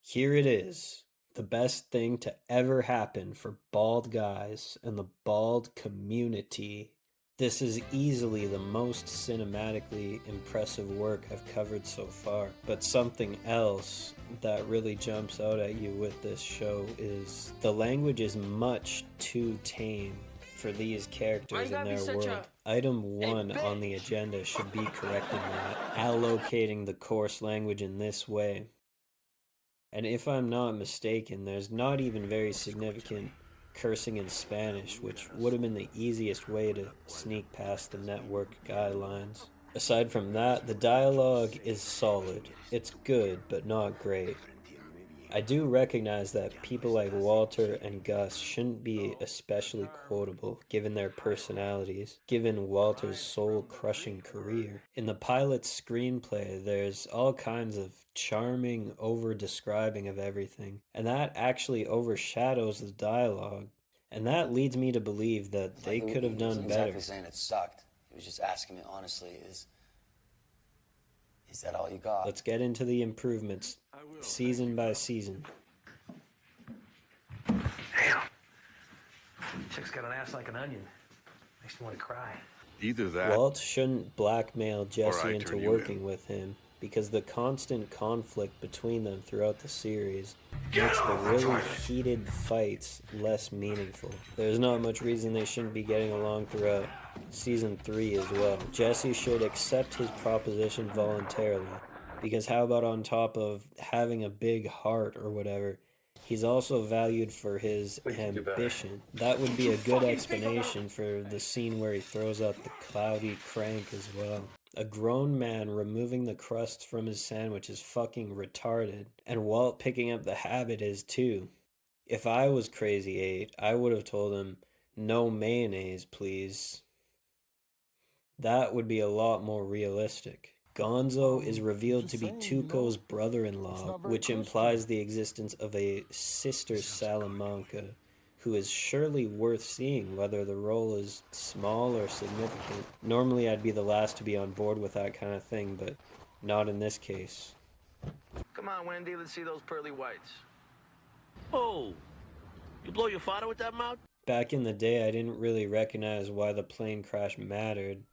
Here it is, the best thing to ever happen for bald guys and the bald community. This is easily the most cinematically impressive work I've covered so far. But something else that really jumps out at you with this show is the language is much too tame for these characters in their world. Item 1 on the agenda should be correcting that, allocating the coarse language in this way. And if I'm not mistaken, there's not even very significant cursing in Spanish, which would have been the easiest way to sneak past the network guidelines. Aside from that, the dialogue is solid. It's good, but not great. I do recognize that people like Walter and Gus shouldn't be especially quotable given their personalities, given Walter's soul-crushing career. In the pilot's screenplay, there's all kinds of charming over-describing of everything, and that actually overshadows the dialogue. And that leads me to believe that they could have done better. Exactly saying it sucked. He was just asking me honestly, is that all you got? Let's get into the improvements, season by season. Damn. Chick's got an ass like an onion. Makes me want to cry. Either that. Walt shouldn't blackmail Jesse into working with him, because the constant conflict between them throughout the series makes the really heated fights less meaningful. There's not much reason they shouldn't be getting along throughout season 3 as well. Jesse should accept his proposition voluntarily, because how about on top of having a big heart or whatever, he's also valued for his ambition. That would be a good explanation for the scene where he throws out the cloudy crank as well. A grown man removing the crusts from his sandwich is fucking retarded, and Walt picking up the habit is too. If I was Crazy 8, I would have told him, no mayonnaise, please. That would be a lot more realistic. Gonzo is revealed to be Tuco's brother-in-law, which implies the existence of a sister Salamanca, who is surely worth seeing, whether the role is small or significant. Normally I'd be the last to be on board with that kind of thing, but not in this case. Come on, Wendy, let's see those pearly whites. Oh, you blow your father with that mouth? Back in the day, I didn't really recognize why the plane crash mattered.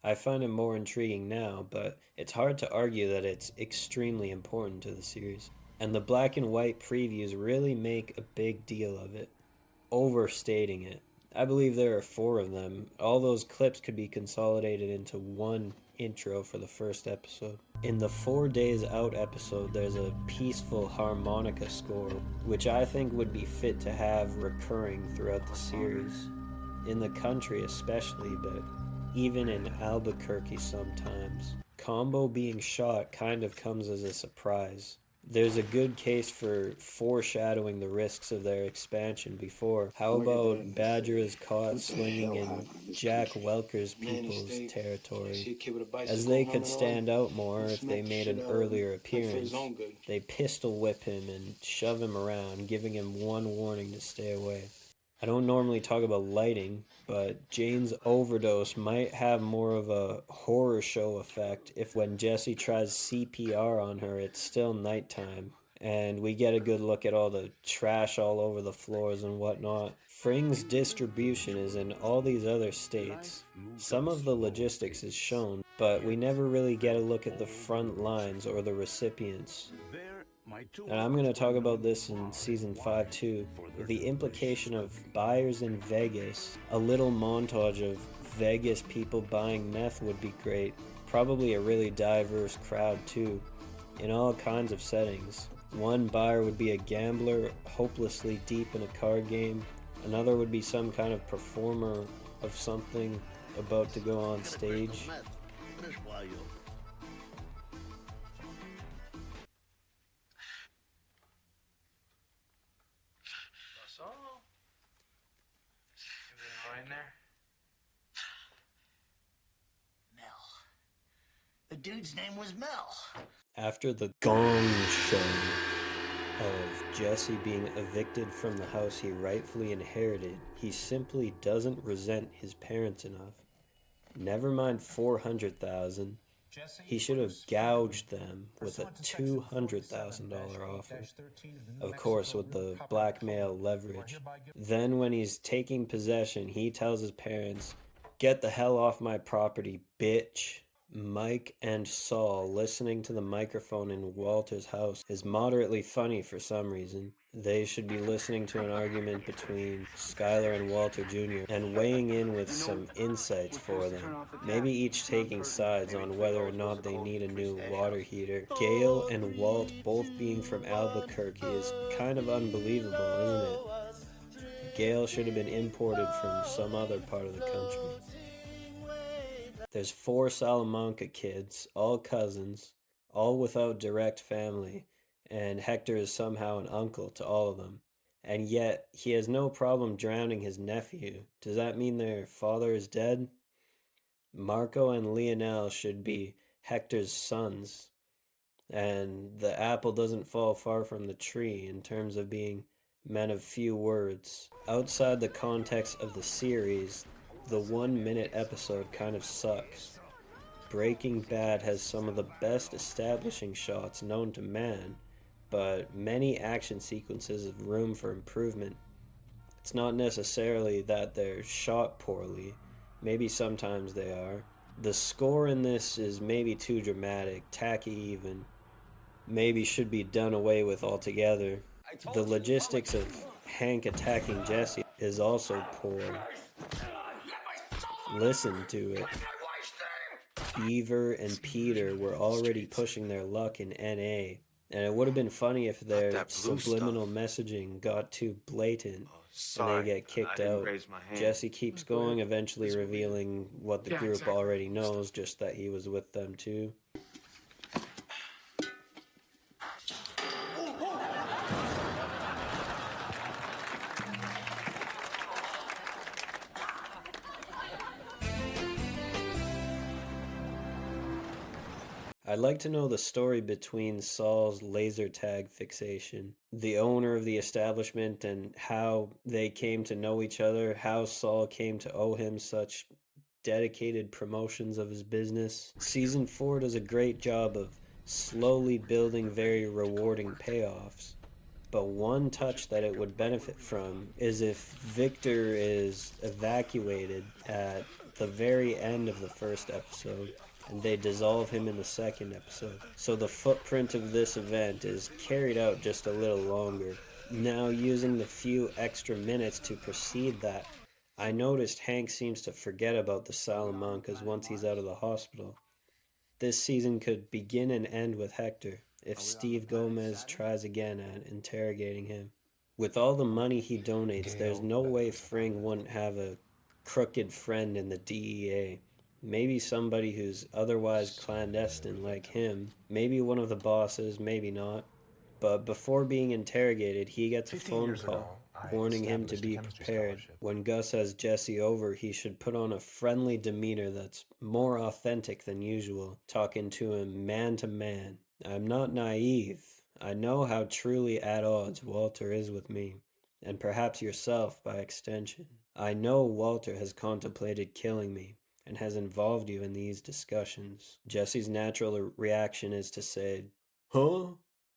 I find it more intriguing now, but it's hard to argue that it's extremely important to the series. And the black and white previews really make a big deal of it, overstating it. I believe there are 4 of them. All those clips could be consolidated into one intro for the first episode. In the 4 Days Out episode, there's a peaceful harmonica score, which I think would be fit to have recurring throughout the series. In the country especially, but even in Albuquerque sometimes. Combo being shot kind of comes as a surprise. There's a good case for foreshadowing the risks of their expansion before. How about Badger is caught swinging in Jack Welker's people's territory? As they could stand out more if they made an earlier appearance. They pistol whip him and shove him around, giving him one warning to stay away. I don't normally talk about lighting, but Jane's overdose might have more of a horror show effect if when Jesse tries CPR on her, it's still nighttime, and we get a good look at all the trash all over the floors and whatnot. Fring's distribution is in all these other states. Some of the logistics is shown, but we never really get a look at the front lines or the recipients. And I'm going to talk about this in Season 5 too. With the implication of buyers in Vegas, a little montage of Vegas people buying meth would be great. Probably a really diverse crowd too, in all kinds of settings. One buyer would be a gambler hopelessly deep in a card game. Another would be some kind of performer of something about to go on stage. In there? Mel. The dude's name was Mel. After the gong show of Jesse being evicted from the house he rightfully inherited, he simply doesn't resent his parents enough. Never mind $400,000. He should have gouged them with a $200,000 offer. Of course, with the blackmail leverage. Then, when he's taking possession, he tells his parents, "Get the hell off my property, bitch." Mike and Saul listening to the microphone in Walter's house is moderately funny for some reason. They should be listening to an argument between Skylar and Walter Jr. and weighing in with some insights for them. Maybe each taking sides on whether or not they need a new water heater. Gail and Walt both being from Albuquerque is kind of unbelievable, isn't it? Gail should have been imported from some other part of the country. There's 4 Salamanca kids, all cousins, all without direct family, and Hector is somehow an uncle to all of them. And yet, he has no problem drowning his nephew. Does that mean their father is dead? Marco and Lionel should be Hector's sons, and the apple doesn't fall far from the tree in terms of being men of few words. Outside the context of the series, the 1-minute episode kind of sucks. Breaking Bad has some of the best establishing shots known to man, but many action sequences have room for improvement. It's not necessarily that they're shot poorly, maybe sometimes they are. The score in this is maybe too dramatic, tacky even, maybe should be done away with altogether. The logistics of Hank attacking Jesse is also poor. Listen to it. Beaver and Peter were already pushing their luck in NA, and it would have been funny if their subliminal messaging got too blatant and they get kicked out. Jesse keeps going, eventually revealing what the group already knows, just that he was with them too. I'd like to know the story between Saul's laser tag fixation, the owner of the establishment, and how they came to know each other, how Saul came to owe him such dedicated promotions of his business. Season 4 does a great job of slowly building very rewarding payoffs. But one touch that it would benefit from is if Victor is evacuated at the very end of the first episode, and they dissolve him in the second episode. So the footprint of this event is carried out just a little longer. Now, using the few extra minutes to precede that, I noticed Hank seems to forget about the Salamancas once he's out of the hospital. This season could begin and end with Hector, if Steve Gomez tries again at interrogating him. With all the money he donates, there's no way Fring wouldn't have a crooked friend in the DEA. Maybe somebody who's otherwise clandestine like him. Maybe one of the bosses, maybe not. But before being interrogated, he gets a phone call warning him to be prepared. When Gus has Jesse over, he should put on a friendly demeanor that's more authentic than usual, talking to him man to man. I'm not naive. I know how truly at odds Walter is with me, and perhaps yourself by extension. I know Walter has contemplated killing me, and has involved you in these discussions. Jesse's natural reaction is to say, "Huh?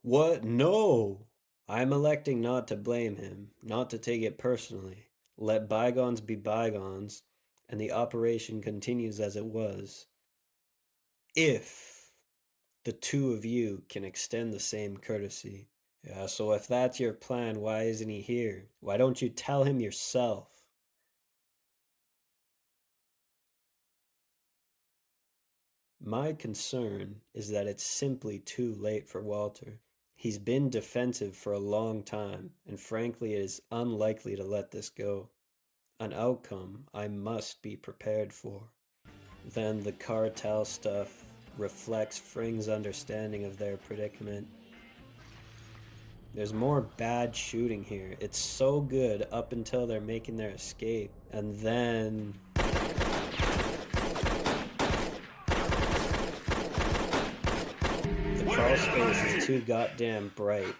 What? No!" I'm electing not to blame him, not to take it personally. Let bygones be bygones, and the operation continues as it was. If the two of you can extend the same courtesy. Yeah, so if that's your plan, why isn't he here? Why don't you tell him yourself? My concern is that it's simply too late for Walter. He's been defensive for a long time, and frankly, it is unlikely to let this go. An outcome I must be prepared for. Then the cartel stuff reflects Fring's understanding of their predicament. There's more bad shooting here. It's so good up until they're making their escape, and then the crawl space is too goddamn bright.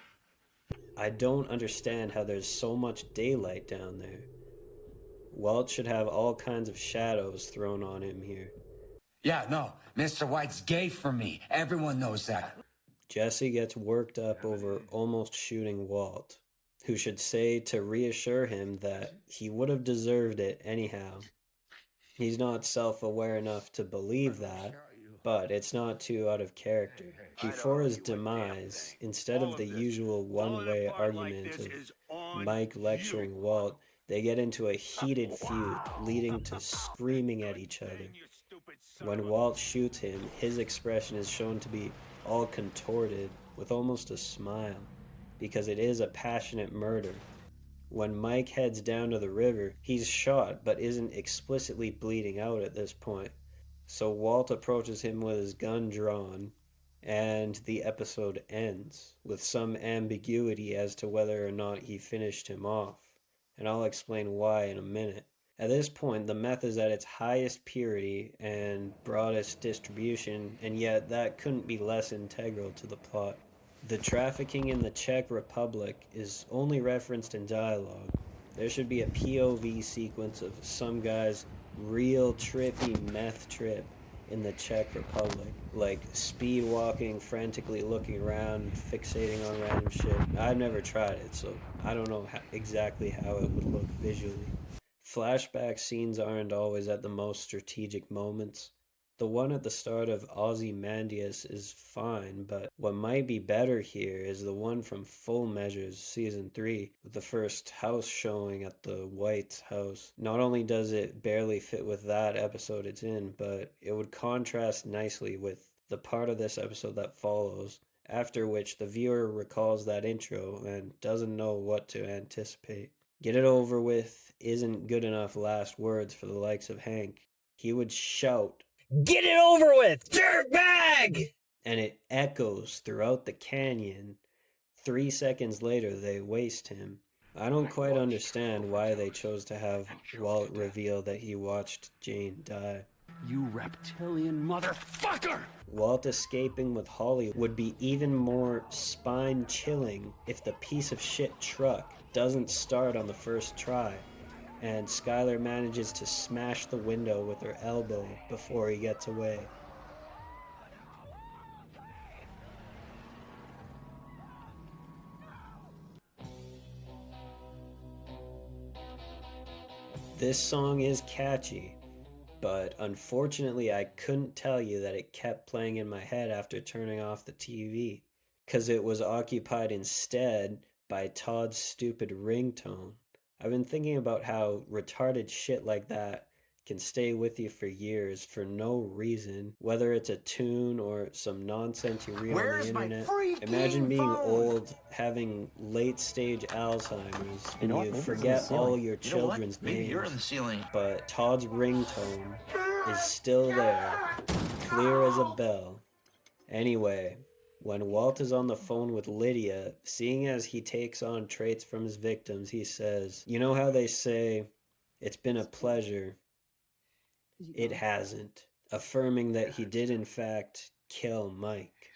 I don't understand how there's so much daylight down there. Walt should have all kinds of shadows thrown on him here. Yeah, no, Mr. White's gay for me. Everyone knows that. Jesse gets worked up over almost shooting Walt, who should say to reassure him that he would have deserved it anyhow. He's not self-aware enough to believe that, but it's not too out of character. Before his demise, instead of the usual one-way argument of Mike lecturing Walt, they get into a heated feud, leading to screaming at each other. When Walt shoots him, his expression is shown to be all contorted, with almost a smile, because it is a passionate murder. When Mike heads down to the river, he's shot but isn't explicitly bleeding out at this point. So Walt approaches him with his gun drawn, and the episode ends with some ambiguity as to whether or not he finished him off. And I'll explain why in a minute. At this point, the meth is at its highest purity and broadest distribution, and yet that couldn't be less integral to the plot. The trafficking in the Czech Republic is only referenced in dialogue. There should be a POV sequence of some guy's real trippy meth trip in the Czech Republic, like speed walking, frantically looking around, fixating on random shit. I've never tried it, so I don't know exactly how it would look visually. Flashback scenes aren't always at the most strategic moments. The one at the start of Ozymandias is fine, but what might be better here is the one from Full Measures Season 3, with the first house showing at the White's house. Not only does it barely fit with that episode it's in, but it would contrast nicely with the part of this episode that follows, after which the viewer recalls that intro and doesn't know what to anticipate. Get it over with isn't good enough last words for the likes of Hank. He would shout, "Get it over with, dirtbag!" And it echoes throughout the canyon. 3 seconds later, they waste him. I don't quite understand why they chose to have Walt reveal that he watched Jane die. You reptilian motherfucker! Walt escaping with Holly would be even more spine-chilling if the piece of shit truck doesn't start on the first try, and Skylar manages to smash the window with her elbow before he gets away. This song is catchy, but unfortunately I couldn't tell you that it kept playing in my head after turning off the TV, because it was occupied instead by Todd's stupid ringtone. I've been thinking about how retarded shit like that can stay with you for years for no reason, whether it's a tune or some nonsense you read on the internet. Imagine being old, having late-stage Alzheimer's, and you forget all your children's Maybe you're in the names, ceiling. but Todd's ringtone is still there, clear as a bell. Anyway, when Walt is on the phone with Lydia, seeing as he takes on traits from his victims, he says, "You know how they say, it's been a pleasure. It hasn't," affirming that he did in fact kill Mike.